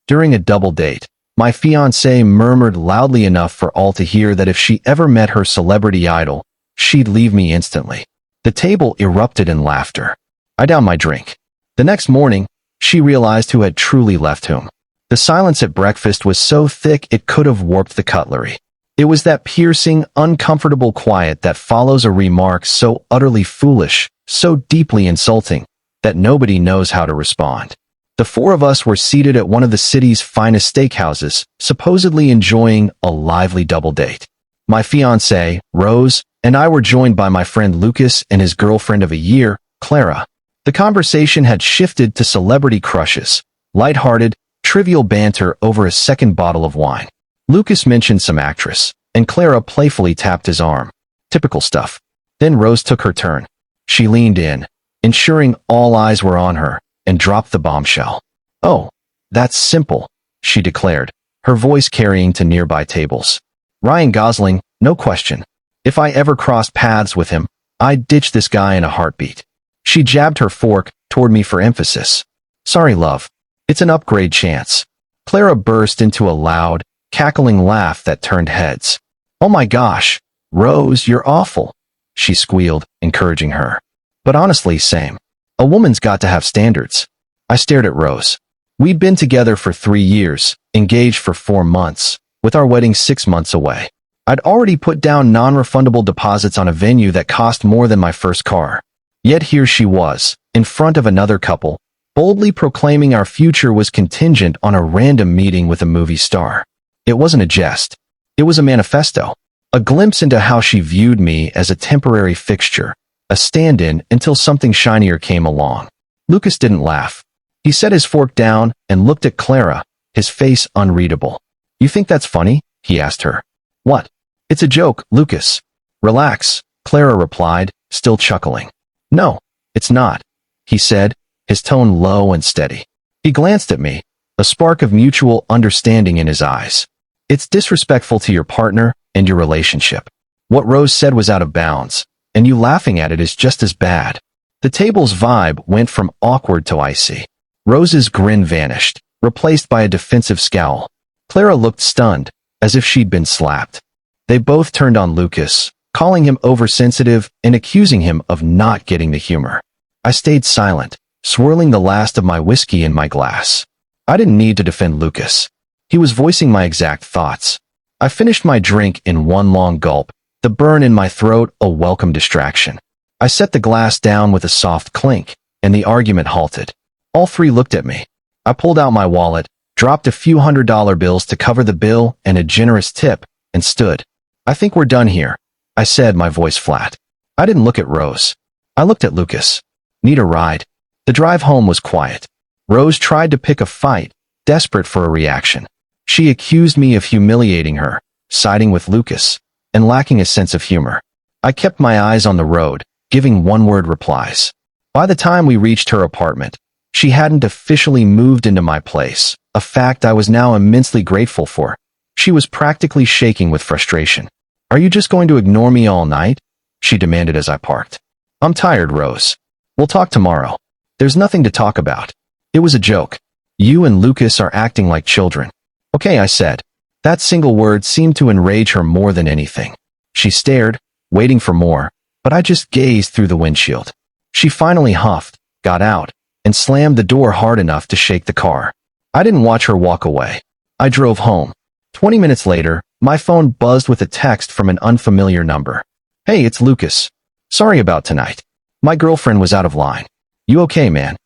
During a double date, my fiancée murmured loudly enough for all to hear that if she ever met her celebrity idol, she'd leave me instantly. The table erupted in laughter. I downed my drink. The next morning, she realized who had truly left whom. The silence at breakfast was so thick it could have warped the cutlery. It was that piercing, uncomfortable quiet that follows a remark so utterly foolish, so deeply insulting, that nobody knows how to respond. The four of us were seated at one of the city's finest steakhouses, supposedly enjoying a lively double date. My fiancée, Rose, and I were joined by my friend Lucas and his girlfriend of a year, Clara. The conversation had shifted to celebrity crushes, lighthearted, trivial banter over a second bottle of wine. Lucas mentioned some actress, and Clara playfully tapped his arm. Typical stuff. Then Rose took her turn. She leaned in, ensuring all eyes were on her, and dropped the bombshell. "Oh, that's simple," she declared, her voice carrying to nearby tables. "Ryan Gosling, no question. If I ever crossed paths with him, I'd ditch this guy in a heartbeat." She jabbed her fork toward me for emphasis. "Sorry, love. It's an upgrade chance." Clara burst into a loud, cackling laugh that turned heads. "Oh my gosh, Rose, you're awful," she squealed, encouraging her. But honestly, same. A woman's got to have standards. I stared at Rose. We'd been together for 3 years, engaged for 4 months, with our wedding 6 months away. I'd already put down non-refundable deposits on a venue that cost more than my first car. Yet here she was, in front of another couple, boldly proclaiming our future was contingent on a random meeting with a movie star. It wasn't a jest. It was a manifesto. A glimpse into how she viewed me as a temporary fixture, a stand-in until something shinier came along. Lucas didn't laugh. He set his fork down and looked at Clara, his face unreadable. "You think that's funny?" he asked her. "What?" "It's a joke, Lucas." "Relax," Clara replied, still chuckling. "No, it's not," he said, his tone low and steady. He glanced at me, a spark of mutual understanding in his eyes. "It's disrespectful to your partner and your relationship. What Rose said was out of bounds, and you laughing at it is just as bad." The table's vibe went from awkward to icy. Rose's grin vanished, replaced by a defensive scowl. Clara looked stunned, as if she'd been slapped. They both turned on Lucas, calling him oversensitive and accusing him of not getting the humor. I stayed silent, swirling the last of my whiskey in my glass. I didn't need to defend Lucas. He was voicing my exact thoughts. I finished my drink in one long gulp, the burn in my throat a welcome distraction. I set the glass down with a soft clink, and the argument halted. All three looked at me. I pulled out my wallet, dropped a few $100 bills to cover the bill and a generous tip, and stood. "I think we're done here," I said, my voice flat. I didn't look at Rose. I looked at Lucas. "Need a ride?" The drive home was quiet. Rose tried to pick a fight, desperate for a reaction. She accused me of humiliating her, siding with Lucas, and lacking a sense of humor. I kept my eyes on the road, giving one-word replies. By the time we reached her apartment, she hadn't officially moved into my place, a fact I was now immensely grateful for. She was practically shaking with frustration. "Are you just going to ignore me all night?" she demanded as I parked. "I'm tired, Rose. We'll talk tomorrow." "There's nothing to talk about. It was a joke. You and Lucas are acting like children." "Okay," I said. That single word seemed to enrage her more than anything. She stared, waiting for more, but I just gazed through the windshield. She finally huffed, got out, and slammed the door hard enough to shake the car. I didn't watch her walk away. I drove home. 20 minutes later, my phone buzzed with a text from an unfamiliar number. "Hey, it's Lucas. Sorry about tonight. My girlfriend was out of line. You okay, man?"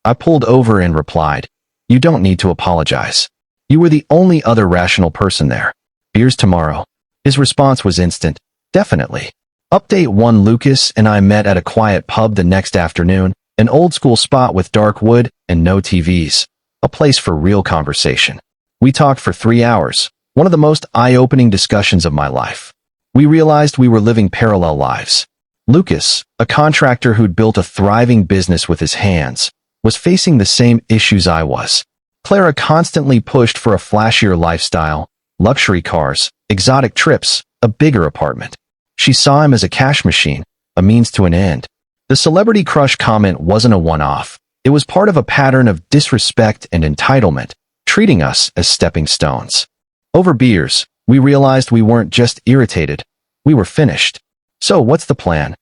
I pulled over and replied, "You don't need to apologize. You were the only other rational person there. Beers tomorrow." His response was instant. "Definitely." Update 1: Lucas and I met at a quiet pub the next afternoon, an old-school spot with dark wood and no TVs, a place for real conversation. We talked for 3 hours, one of the most eye-opening discussions of my life. We realized we were living parallel lives. Lucas, a contractor who'd built a thriving business with his hands, was facing the same issues I was. Clara constantly pushed for a flashier lifestyle, luxury cars, exotic trips, a bigger apartment. She saw him as a cash machine, a means to an end. The celebrity crush comment wasn't a one-off. It was part of a pattern of disrespect and entitlement, treating us as stepping stones. Over beers, we realized we weren't just irritated, we were finished. So what's the plan?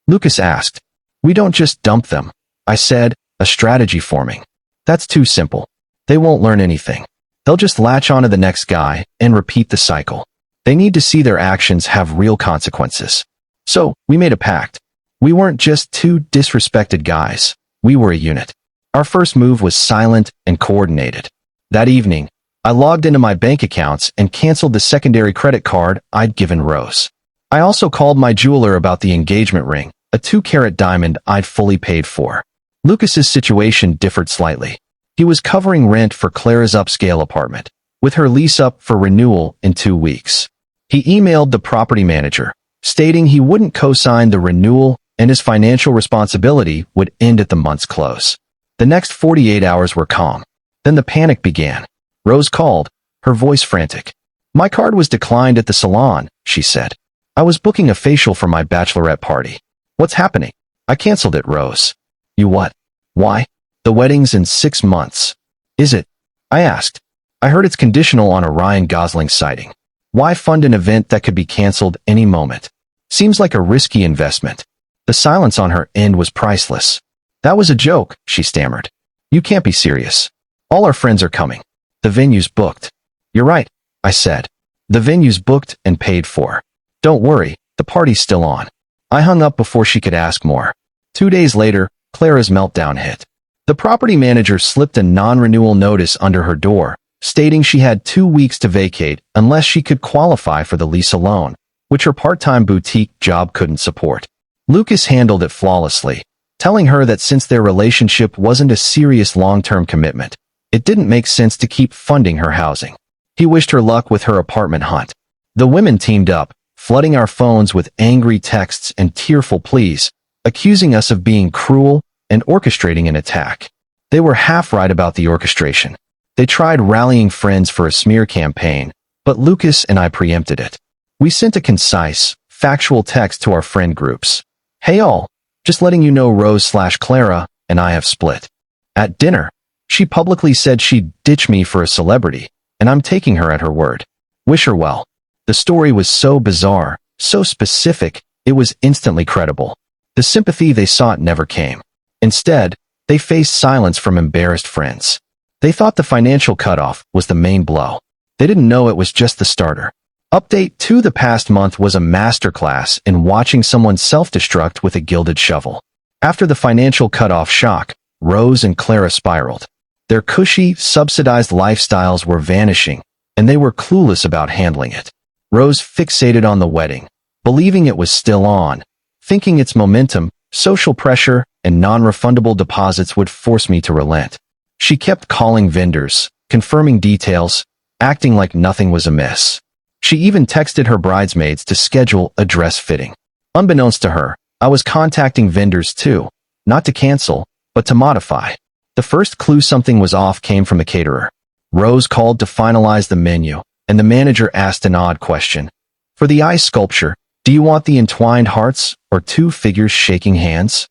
Lucas asked. We don't just dump them, I said, a strategy forming. That's too simple. They won't learn anything. They'll just latch onto the next guy and repeat the cycle. They need to see their actions have real consequences. So, we made a pact. We weren't just two disrespected guys. We were a unit. Our first move was silent and coordinated. That evening, I logged into my bank accounts and canceled the secondary credit card I'd given Rose. I also called my jeweler about the engagement ring, a 2-carat diamond I'd fully paid for. Lucas's situation differed slightly. He was covering rent for Clara's upscale apartment, with her lease up for renewal in 2 weeks. He emailed the property manager, stating he wouldn't co-sign the renewal and his financial responsibility would end at the month's close. The next 48 hours were calm. Then the panic began. Rose called, her voice frantic. My card was declined at the salon, she said. I was booking a facial for my bachelorette party. What's happening? I canceled it, Rose. You what? Why? The wedding's in 6 months. Is it? I asked. I heard it's conditional on a Ryan Gosling sighting. Why fund an event that could be canceled any moment? Seems like a risky investment. The silence on her end was priceless. That was a joke, she stammered. You can't be serious. All our friends are coming. The venue's booked. You're right, I said. The venue's booked and paid for. Don't worry, the party's still on. I hung up before she could ask more. 2 days later, Clara's meltdown hit. The property manager slipped a non-renewal notice under her door, stating she had 2 weeks to vacate unless she could qualify for the lease alone, which her part-time boutique job couldn't support. Lucas handled it flawlessly, telling her that since their relationship wasn't a serious long-term commitment, it didn't make sense to keep funding her housing. He wished her luck with her apartment hunt. The women teamed up, flooding our phones with angry texts and tearful pleas, accusing us of being cruel and orchestrating an attack. They were half right about the orchestration. They tried rallying friends for a smear campaign, but Lucas and I preempted it. We sent a concise, factual text to our friend groups. Hey all, just letting you know Rose/Clara and I have split. At dinner, she publicly said she'd ditch me for a celebrity, and I'm taking her at her word. Wish her well. The story was so bizarre, so specific, it was instantly credible. The sympathy they sought never came. Instead, they faced silence from embarrassed friends. They thought the financial cutoff was the main blow. They didn't know it was just the starter. Update 2: the past month was a masterclass in watching someone self-destruct with a gilded shovel. After the financial cutoff shock, Rose and Clara spiraled. Their cushy, subsidized lifestyles were vanishing, and they were clueless about handling it. Rose fixated on the wedding, believing it was still on, thinking its momentum, social pressure, and non-refundable deposits would force me to relent. She kept calling vendors, confirming details, acting like nothing was amiss. She even texted her bridesmaids to schedule a dress fitting. Unbeknownst to her, I was contacting vendors too, not to cancel, but to modify. The first clue something was off came from the caterer. Rose called to finalize the menu, and the manager asked an odd question. For the ice sculpture, do you want the entwined hearts or 2 figures shaking hands?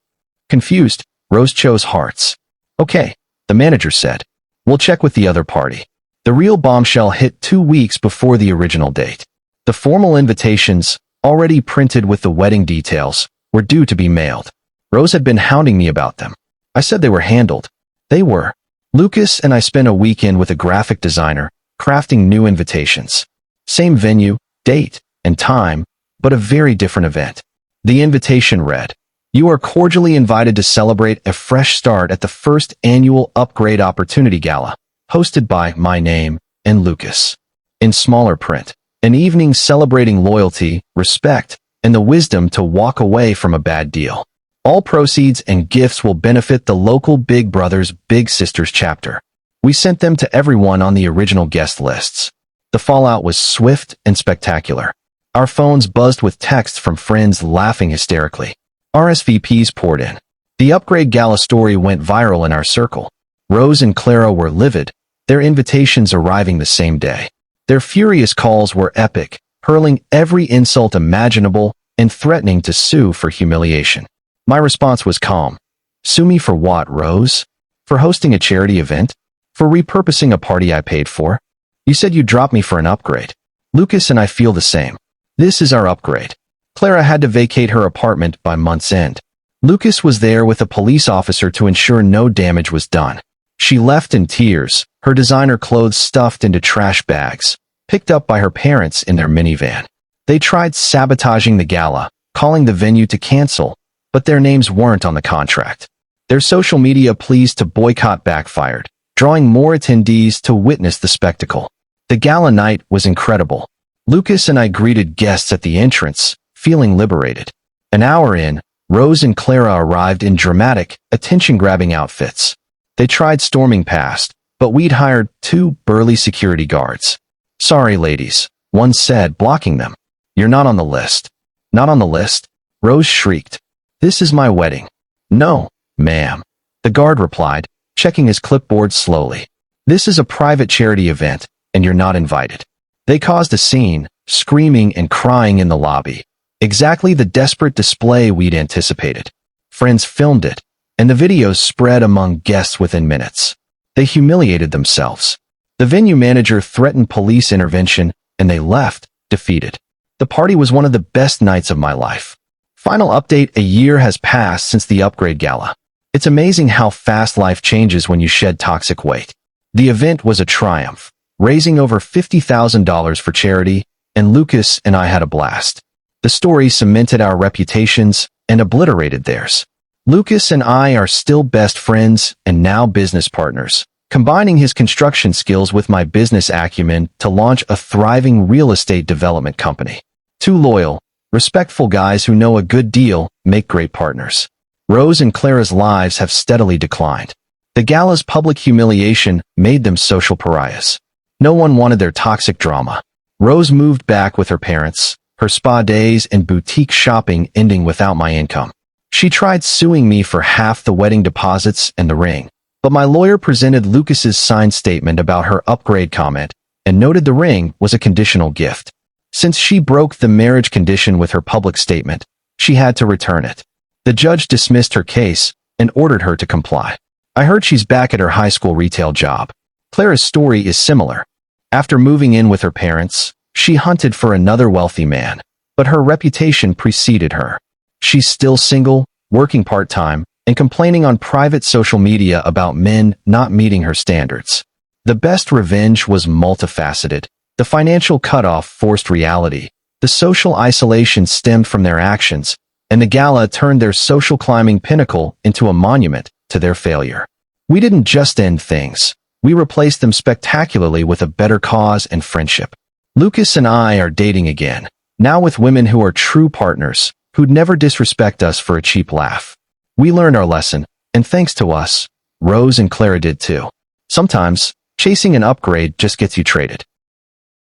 Confused, Rose chose hearts. Okay, the manager said. We'll check with the other party. The real bombshell hit 2 weeks before the original date. The formal invitations, already printed with the wedding details, were due to be mailed. Rose had been hounding me about them. I said they were handled. They were. Lucas and I spent a weekend with a graphic designer, crafting new invitations. Same venue, date, and time, but a very different event. The invitation read, "You are cordially invited to celebrate a fresh start at the first annual Upgrade Opportunity Gala, hosted by my name and Lucas." In smaller print, an evening celebrating loyalty, respect, and the wisdom to walk away from a bad deal. All proceeds and gifts will benefit the local Big Brothers Big Sisters chapter. We sent them to everyone on the original guest lists. The fallout was swift and spectacular. Our phones buzzed with texts from friends laughing hysterically. RSVPs poured in. The Upgrade Gala story went viral in our circle. Rose and Clara were livid, their invitations arriving the same day. Their furious calls were epic, hurling every insult imaginable and threatening to sue for humiliation. My response was calm. Sue me for what, Rose? For hosting a charity event? For repurposing a party I paid for? You said you'd drop me for an upgrade. Lucas and I feel the same. This is our upgrade. Clara had to vacate her apartment by month's end. Lucas was there with a police officer to ensure no damage was done. She left in tears, her designer clothes stuffed into trash bags, picked up by her parents in their minivan. They tried sabotaging the gala, calling the venue to cancel, but their names weren't on the contract. Their social media pleas to boycott backfired, drawing more attendees to witness the spectacle. The gala night was incredible. Lucas and I greeted guests at the entrance, feeling liberated. An hour in, Rose and Clara arrived in dramatic, attention-grabbing outfits. They tried storming past, but we'd hired 2 burly security guards. "Sorry, ladies," one said, blocking them. "You're not on the list." "Not on the list?" Rose shrieked. "This is my wedding." "No, ma'am," the guard replied, checking his clipboard slowly. "This is a private charity event, and you're not invited." They caused a scene, screaming and crying in the lobby. Exactly the desperate display we'd anticipated. Friends filmed it, and the videos spread among guests within minutes. They humiliated themselves. The venue manager threatened police intervention, and they left, defeated. The party was one of the best nights of my life. Final update: a year has passed since the upgrade gala. It's amazing how fast life changes when you shed toxic weight. The event was a triumph, raising over $50,000 for charity, and Lucas and I had a blast. The story cemented our reputations and obliterated theirs. Lucas and I are still best friends and now business partners, combining his construction skills with my business acumen to launch a thriving real estate development company. 2 loyal, respectful guys who know a good deal make great partners. Rose and Clara's lives have steadily declined. The gala's public humiliation made them social pariahs. No one wanted their toxic drama. Rose moved back with her parents, her spa days and boutique shopping ending without my income. She tried suing me for half the wedding deposits and the ring, but my lawyer presented Lucas's signed statement about her upgrade comment and noted the ring was a conditional gift. Since she broke the marriage condition with her public statement, she had to return it. The judge dismissed her case and ordered her to comply. I heard she's back at her high school retail job. Clara's story is similar. After moving in with her parents, she hunted for another wealthy man, but her reputation preceded her. She's still single, working part-time, and complaining on private social media about men not meeting her standards. The best revenge was multifaceted. The financial cutoff forced reality. The social isolation stemmed from their actions, and the gala turned their social climbing pinnacle into a monument to their failure. We didn't just end things. We replaced them spectacularly with a better cause and friendship. Lucas and I are dating again, now with women who are true partners, who'd never disrespect us for a cheap laugh. We learned our lesson, and thanks to us, Rose and Clara did too. Sometimes, chasing an upgrade just gets you traded.